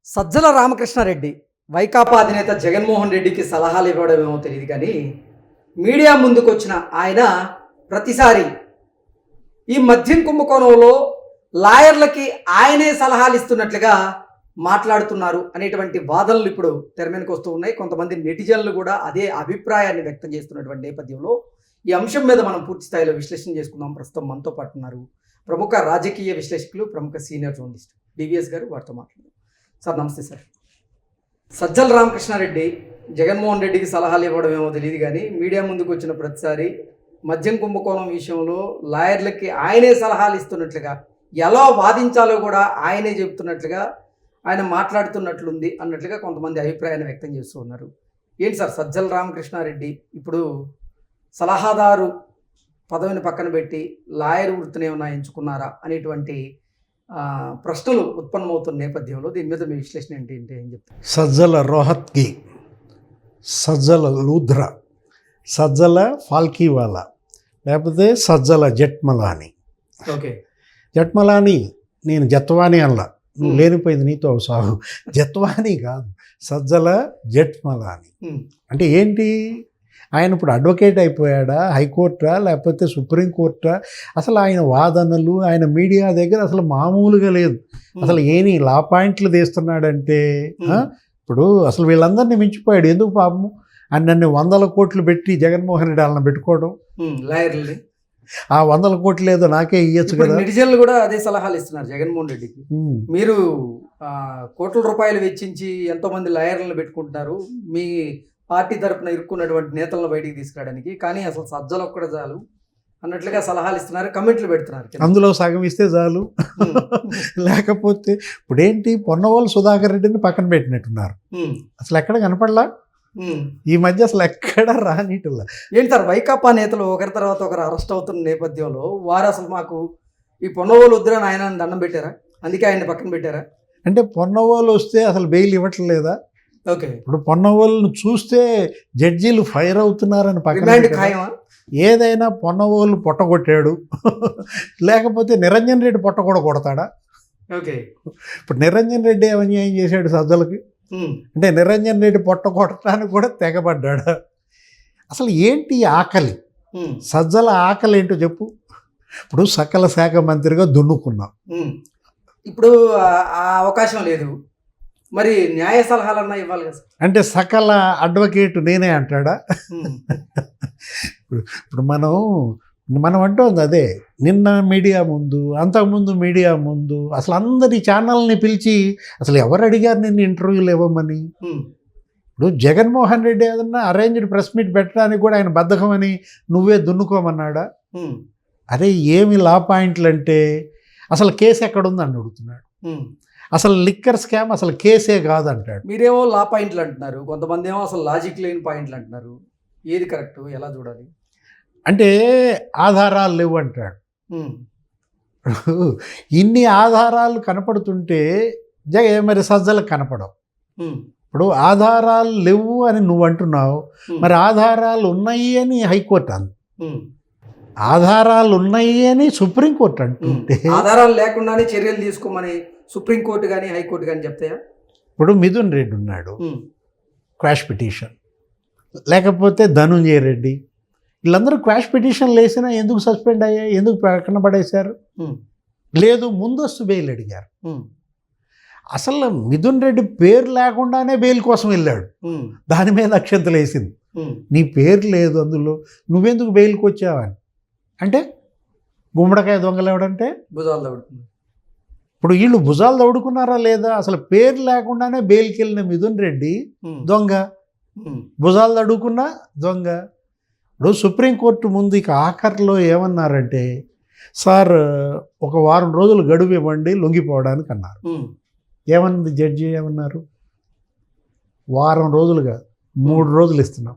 సజ్జల రామకృష్ణారెడ్డి వైకాపా అధినేత జగన్మోహన్ రెడ్డికి సలహాలు ఇవ్వడమేమో తెలియదు కానీ మీడియా ముందుకు వచ్చిన ఆయన ప్రతిసారి ఈ మద్యం కుంభకోణంలో లాయర్లకి ఆయనే సలహాలు ఇస్తున్నట్లుగా మాట్లాడుతున్నారు అనేటువంటి వాదనలు ఇప్పుడు తెర మీదకి వస్తూ ఉన్నాయి. కొంతమంది నెటిజన్లు కూడా అదే అభిప్రాయాన్ని వ్యక్తం చేస్తున్నటువంటి నేపథ్యంలో ఈ అంశం మీద మనం పూర్తి స్థాయిలో విశ్లేషణ చేసుకుందాం. ప్రస్తుతం మనతో పాటు ఉన్నారు ప్రముఖ రాజకీయ విశ్లేషకులు, ప్రముఖ సీనియర్ జర్నలిస్ట్ డివిఎస్ గారు. వారితో మాట్లాడుతున్నాం. సార్ నమస్తే సార్. సజ్జల రామకృష్ణారెడ్డి జగన్మోహన్ రెడ్డికి సలహాలు ఇవ్వడం ఏమో తెలియదు కానీ మీడియా ముందుకు వచ్చిన ప్రతిసారి మద్యం కుంభకోణం విషయంలో లాయర్లకి ఆయనే సలహాలు ఇస్తున్నట్లుగా, ఎలా వాదించాలో కూడా ఆయనే చెబుతున్నట్లుగా ఆయన మాట్లాడుతున్నట్లుంది అన్నట్లుగా కొంతమంది అభిప్రాయాన్ని వ్యక్తం చేస్తూ ఉన్నారు. ఏంటి సార్, సజ్జల రామకృష్ణారెడ్డి ఇప్పుడు సలహాదారు పదవిని పక్కన పెట్టి లాయర్ వృత్తిని ఏమైనా ఎంచుకున్నారా అనేటువంటి ప్రశ్నలు ఉత్పన్నమవుతున్న నేపథ్యంలో దీని మీద మీ విశ్లేషణ ఏంటి ఏం చెప్తారు? సజ్జల రోహత్గి, సజ్జల లూధ్రా, సజ్జల ఫాల్కీవాలా, లేకపోతే సజ్జల జట్మలాని. ఓకే, జట్మలాని నేను జత్వాని అనలా, నువ్వు లేనిపోయింది నీతో సాగు. జత్వాని కాదు, సజ్జల జట్మలాని. అంటే ఏంటి, ఆయన ఇప్పుడు అడ్వకేట్ అయిపోయాడా, హైకోర్టా లేకపోతే సుప్రీంకోర్టా? అసలు ఆయన వాదనలు, ఆయన మీడియా దగ్గర అసలు మామూలుగా లేదు. అసలు ఏని లా పాయింట్లు తీస్తున్నాడంటే ఇప్పుడు అసలు వీళ్ళందరినీ మించిపోయాడు. ఎందుకు పాపము అన్ని 100 కోట్లు పెట్టి జగన్మోహన్ రెడ్డి వాళ్ళని పెట్టుకోవడం, లాయర్లు ఆ 100 కోట్లు ఏదో నాకే ఇయ్యచ్చు కదా. నెటిజన్లు కూడా అదే సలహాలు ఇస్తున్నారు జగన్మోహన్ రెడ్డికి. మీరు కోట్ల రూపాయలు వెచ్చించి ఎంతో మంది లాయర్లను పెట్టుకుంటున్నారు మీ పార్టీ తరపున ఇరుక్కున్నటువంటి నేతలను బయటికి తీసుకురావడానికి, కానీ అసలు సజ్జలు ఒక్కడ చాలు అన్నట్లుగా సలహాలు ఇస్తున్నారు, కమెంట్లు పెడుతున్నారు. అందులో సగం ఇస్తే చాలు. లేకపోతే ఇప్పుడేంటి, పొన్నవాళ్ళు సుధాకర్ రెడ్డిని పక్కన పెట్టినట్టున్నారు. అసలు ఎక్కడ కనపడలా ఈ మధ్య, అసలు ఎక్కడ రానిట్లా. ఏంటి సార్, వైకాపా నేతలు ఒకరి తర్వాత ఒకరు అరెస్ట్ అవుతున్న నేపథ్యంలో వారు అసలు మాకు ఈ పొన్నవాళ్ళు వద్దురని ఆయన దండం పెట్టారా? అందుకే ఆయన పక్కన పెట్టారా? అంటే పొన్నవాళ్ళు వస్తే అసలు బెయిల్ ఇవ్వట్లేదా? ఓకే, ఇప్పుడు పొన్నవాళ్ళను చూస్తే జడ్జీలు ఫైర్ అవుతున్నారని పక్కన. ఏదైనా పొన్నవాళ్ళు పొట్టగొట్టాడు, లేకపోతే నిరంజన్ రెడ్డి పొట్ట కూడా కొడతాడా? ఓకే, ఇప్పుడు నిరంజన్ రెడ్డి ఏమన్యాయం చేశాడు సజ్జలకి? అంటే నిరంజన్ రెడ్డి పొట్ట కొట్టడానికి కూడా తెగబడ్డాడు. అసలు ఏంటి ఆకలి, సజ్జల ఆకలి ఏంటో చెప్పు. ఇప్పుడు సకల శాఖ మంత్రిగా దున్నుకున్నాం, ఇప్పుడు ఆ అవకాశం లేదు, మరి న్యాయ సలహాలన్నా ఇవ్వాలి కదా. అంటే సకల అడ్వకేట్ నేనే అంటాడా? ఇప్పుడు మనం అంటోంది అదే. నిన్న మీడియా ముందు, అంతకుముందు మీడియా ముందు, అసలు అందరి ఛానల్ని పిలిచి అసలు ఎవరు అడిగారు నిన్ను ఇంటర్వ్యూలు ఇవ్వమని? ఇప్పుడు జగన్మోహన్ రెడ్డి ఏదన్నా అరేంజ్డ్ ప్రెస్ మీట్ పెట్టడానికి కూడా ఆయన బద్ధకమని నువ్వే దున్నుకోమన్నాడా? అరే ఏమి లా పాయింట్లు అంటే అసలు కేసు ఎక్కడుంది అని అడుగుతున్నాడు. అసలు లిక్కర్ స్కామ్ అసలు కేసే కాదంటాడు. మీరేమో లా పాయింట్లు అంటున్నారు, కొంతమంది ఏమో అసలు లాజిక్ లేని పాయింట్లు అంటున్నారు. ఏది కరెక్ట్, ఎలా చూడాలి? అంటే ఆధారాలు లేవు అంటాడు. ఇన్ని ఆధారాలు కనపడుతుంటే మరి సజ్జలకు కనపడవు. ఇప్పుడు ఆధారాలు లేవు అని నువ్వు అంటున్నావు, మరి ఆధారాలు ఉన్నాయి అని హైకోర్టు అంది, ఆధారాలు ఉన్నాయి అని సుప్రీంకోర్టు అంటుంటే ఆధారాలు లేకుండానే చర్యలు తీసుకోమని సుప్రీంకోర్టు కానీ హైకోర్టు కానీ చెప్తాయా? ఇప్పుడు మిథున్ రెడ్డి ఉన్నాడు, క్వాష్ పిటిషన్, లేకపోతే ధనుంజయ రెడ్డి, వీళ్ళందరూ క్వాష్ పిటిషన్లు వేసినా ఎందుకు సస్పెండ్ అయ్యాయి, ఎందుకు పక్కన పడేశారు? లేదు, ముందస్తు బెయిల్ అడిగారు. అసలు మిథున్ రెడ్డి పేరు లేకుండానే బెయిల్ కోసం వెళ్ళాడు, దాని మీద అక్షంతలు వేసింది. నీ పేరు లేదు అందులో, నువ్వెందుకు బెయిల్కి వచ్చావని. అంటే గుమ్మడికాయ దొంగలు ఎవడంటే భుజాలు దౌడుకున్నారు. ఇప్పుడు వీళ్ళు భుజాలు దౌడుకున్నారా లేదా? అసలు పేరు లేకుండానే బెయిల్కి వెళ్ళిన మిథున్ రెడ్డి దొంగ, భుజాలు దడుకున్నా దొంగ. ఇప్పుడు సుప్రీంకోర్టు ముందు ఇక ఆఖరిలో ఏమన్నారంటే, సార్ ఒక వారం రోజులు గడువు ఇవ్వండి లొంగిపోవడానికి అన్నారు. ఏమన్నది జడ్జి, ఏమన్నారు? వారం రోజులుగా 3 రోజులు ఇస్తున్నాం,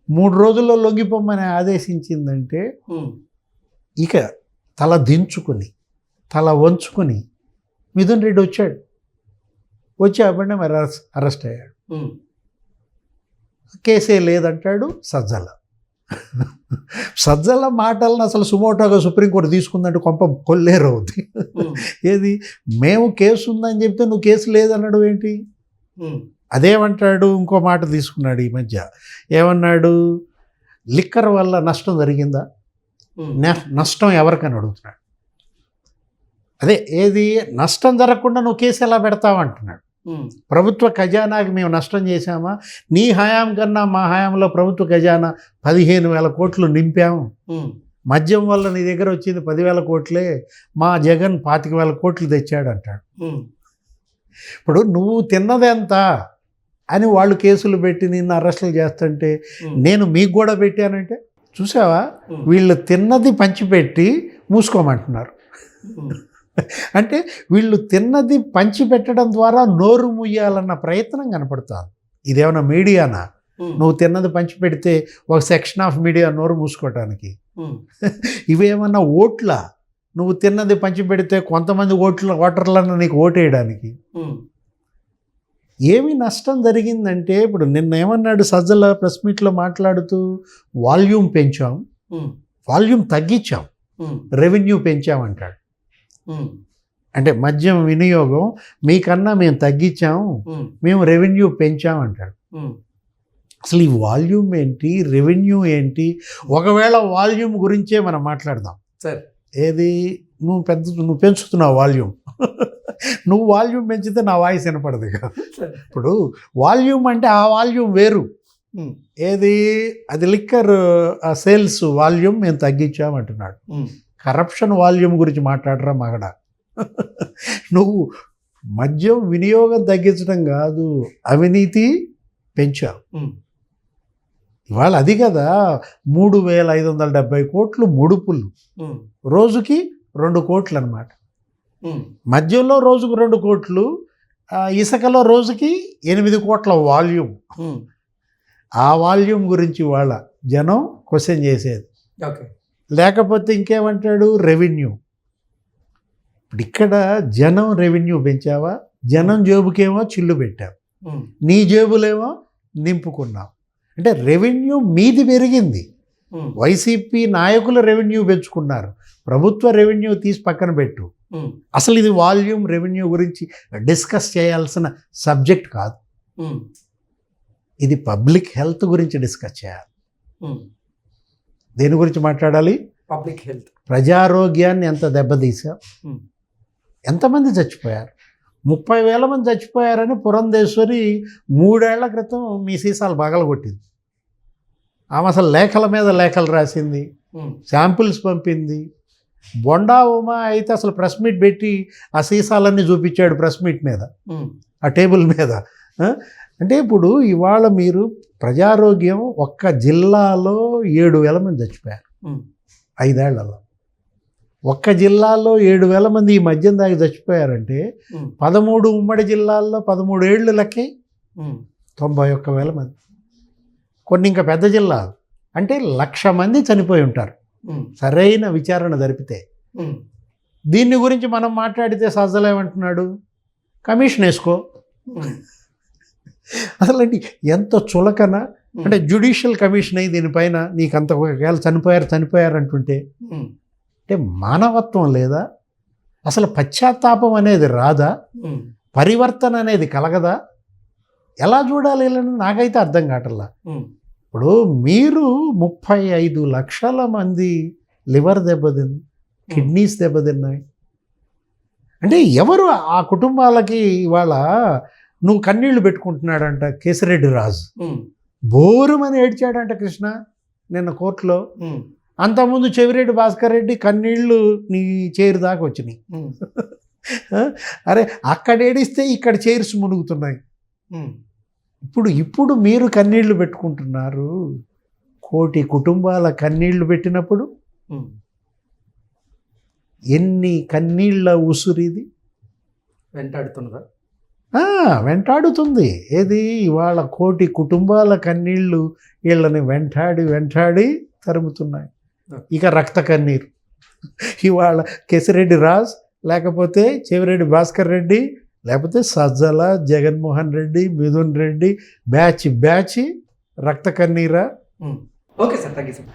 3 రోజుల్లో లొంగిపోమని ఆదేశించిందంటే ఇక తల దించుకుని తల వంచుకొని మిథున్ రెడ్డి వచ్చాడు. వచ్చి అప్పుడే మరి అరెస్ట్ అయ్యాడు. కేసే లేదంటాడు సజ్జల. సజ్జల మాటలను అసలు సుమోటోగా సుప్రీంకోర్టు తీసుకుందంటే కొంప కొల్లేరు అవుద్ది. ఏది మేము కేసు ఉందని చెప్తే నువ్వు కేసు లేదన్నాడు ఏంటి? అదేమంటాడు, ఇంకో మాట తీసుకున్నాడు ఈ మధ్య. ఏమన్నాడు, లిక్కర్ వల్ల నష్టం జరిగిందా, నష్టం ఎవరికని అడుగుతున్నాడు. అదే ఏది నష్టం జరగకుండా నువ్వు కేసు ఎలా పెడతావు అంటున్నాడు. ప్రభుత్వ ఖజానాకి మేము నష్టం చేశామా? నీ హయాం కన్నా మా హయాంలో ప్రభుత్వ ఖజానా 15,000 కోట్లు నింపాము. మద్యం వల్ల నీ దగ్గర వచ్చింది 10,000 కోట్లే, మా జగన్ 25,000 కోట్లు తెచ్చాడు అంటాడు. ఇప్పుడు నువ్వు తిన్నదెంత అని వాళ్ళు కేసులు పెట్టి నిన్ను అరెస్టులు చేస్తుంటే నేను మీకు కూడా పెట్టానంటే చూసావా, వీళ్ళు తిన్నది పంచిపెట్టి మూసుకోమంటున్నారు. అంటే వీళ్ళు తిన్నది పంచిపెట్టడం ద్వారా నోరు ముయ్యాలన్న ప్రయత్నం కనపడుతుంది. ఇదేమన్నా మీడియానా? నువ్వు తిన్నది పంచిపెడితే ఒక సెక్షన్ ఆఫ్ మీడియా నోరు మూసుకోవటానికి. ఇవేమన్నా ఓట్ల? నువ్వు తిన్నది పంచిపెడితే కొంతమంది ఓటర్లను నీకు ఓటేయడానికి. ఏమి నష్టం జరిగిందంటే ఇప్పుడు నిన్న ఏమన్నాడు సజ్జల ప్రెస్ మీట్లో మాట్లాడుతూ, వాల్యూమ్ పెంచాం, వాల్యూమ్ తగ్గించాం, రెవెన్యూ పెంచామంటాడు. అంటే మద్యం వినియోగం మీకన్నా మేము తగ్గించాము, మేము రెవెన్యూ పెంచామంటాడు. అసలు ఈ వాల్యూమ్ ఏంటి, రెవెన్యూ ఏంటి? ఒకవేళ వాల్యూమ్ గురించే మనం మాట్లాడదాం. సరే, ఏది నువ్వు పెంచుతున్నావు వాల్యూమ్. నువ్వు వాల్యూమ్ పెంచితే నా వాయిస్ వినపడదు కదా. ఇప్పుడు వాల్యూమ్ అంటే ఆ వాల్యూమ్ వేరు. ఏది అది లిక్కర్ సేల్స్ వాల్యూమ్ మేము తగ్గించామంటున్నాడు. కరప్షన్ వాల్యూమ్ గురించి మాట్లాడరా మగడ. నువ్వు మద్యం వినియోగం తగ్గించడం కాదు, అవినీతి పెంచావు. ఇవాళ అది కదా 3,570 కోట్లు ముడుపులు, రోజుకి 2 కోట్లు అన్నమాట. మద్యంలో రోజుకు 2 కోట్లు, ఇసుకలో రోజుకి 8 కోట్ల వాల్యూమ్. ఆ వాల్యూమ్ గురించి వాళ్ళ జనం క్వశ్చన్ చేసేది. లేకపోతే ఇంకేమంటాడు, రెవెన్యూ. ఇప్పుడు ఇక్కడ జనం రెవెన్యూ పెంచావా? జనం జేబుకేమో చిల్లు పెట్టావు, నీ జేబులేమో నింపుకున్నావు. అంటే రెవెన్యూ మీది పెరిగింది. వైసీపీ నాయకులు రెవెన్యూ పెంచుకున్నారు, ప్రభుత్వ రెవెన్యూ తీసి పక్కన పెట్టు. అసలు ఇది వాల్యూమ్ రెవెన్యూ గురించి డిస్కస్ చేయాల్సిన సబ్జెక్ట్ కాదు. ఇది పబ్లిక్ హెల్త్ గురించి డిస్కస్ చేయాలి. దేని గురించి మాట్లాడాలి? Public health. ప్రజారోగ్యాన్ని ఎంత దెబ్బతీసా, ఎంతమంది చచ్చిపోయారు? 30,000 మంది చచ్చిపోయారని పురంధేశ్వరి 3 ఏళ్ల క్రితం మీ సీసాలు పగలగొట్టింది. ఆమె అసలు లేఖల మీద లేఖలు రాసింది, శాంపిల్స్ పంపింది. బొండా ఉమా అయితే అసలు ప్రెస్ మీట్ పెట్టి ఆ సీసాలన్నీ చూపించాడు ప్రెస్ మీట్ మీద, ఆ టేబుల్ మీద. అంటే ఇప్పుడు ఇవాళ మీరు ప్రజారోగ్యం ఒక్క జిల్లాలో 7,000 మంది చచ్చిపోయారు 5 ఏళ్లలో. ఒక్క జిల్లాలో 7,000 మంది ఈ మద్యం దాకా చచ్చిపోయారంటే 13 ఉమ్మడి జిల్లాల్లో 13 ఏళ్ళు లెక్కే 91,000 మంది. కొన్ని ఇంకా పెద్ద జిల్లాలు అంటే 1,00,000 మంది చనిపోయి ఉంటారు సరైన విచారణ జరిపితే. దీన్ని గురించి మనం మాట్లాడితే సజ్జలు ఏమంటున్నాడు, కమిషన్ వేసుకో. అసలు ఎంత చులకన. అంటే జ్యుడిషియల్ కమిషన్ అయ్యి దీనిపైన నీకు అంత ఒకవేళ చనిపోయారు అంటుంటే అంటే మానవత్వం లేదా? అసలు పశ్చాత్తాపం అనేది రాదా? పరివర్తన అనేది కలగదా? ఎలా చూడాలి వీళ్ళని నాకైతే అర్థం కావట్లా. ఇప్పుడు మీరు 35 లక్షల మంది లివర్ దెబ్బతింది, కిడ్నీస్ దెబ్బతిన్నాయి. అంటే ఎవరు ఆ కుటుంబాలకి ఇవాళ నువ్వు కన్నీళ్లు పెట్టుకుంటున్నాడంట కేసిరెడ్డి రాజు, బోరుమని ఏడ్చాడంట కృష్ణ నిన్న కోర్టులో. అంతకుముందు చెవిరెడ్డి భాస్కర్ రెడ్డి కన్నీళ్లు నీ చైర్ దాకా వచ్చినాయి. అరే అక్కడ ఏడిస్తే ఇక్కడ చైర్స్ మునుగుతున్నాయి. ఇప్పుడు మీరు కన్నీళ్లు పెట్టుకుంటున్నారు. 1,000 కుటుంబాల కన్నీళ్లు పెట్టినప్పుడు ఎన్ని కన్నీళ్ళ ఉసురిది వెంటాడుతున్నదా? వెంటాడుతుంది. ఏది ఇవాళ 1,000 కుటుంబాల కన్నీళ్లు వీళ్ళని వెంటాడి తరుముతున్నాయి. ఇక రక్త కన్నీరు ఇవాళ కేసిరెడ్డి రాజ్, లేకపోతే చెవిరెడ్డి భాస్కర్ రెడ్డి, లేకపోతే సజ్జల, జగన్మోహన్ రెడ్డి, మిథున్ రెడ్డి, బ్యాచ్ రక్త కన్నీరా. Okay sir, thank you sir.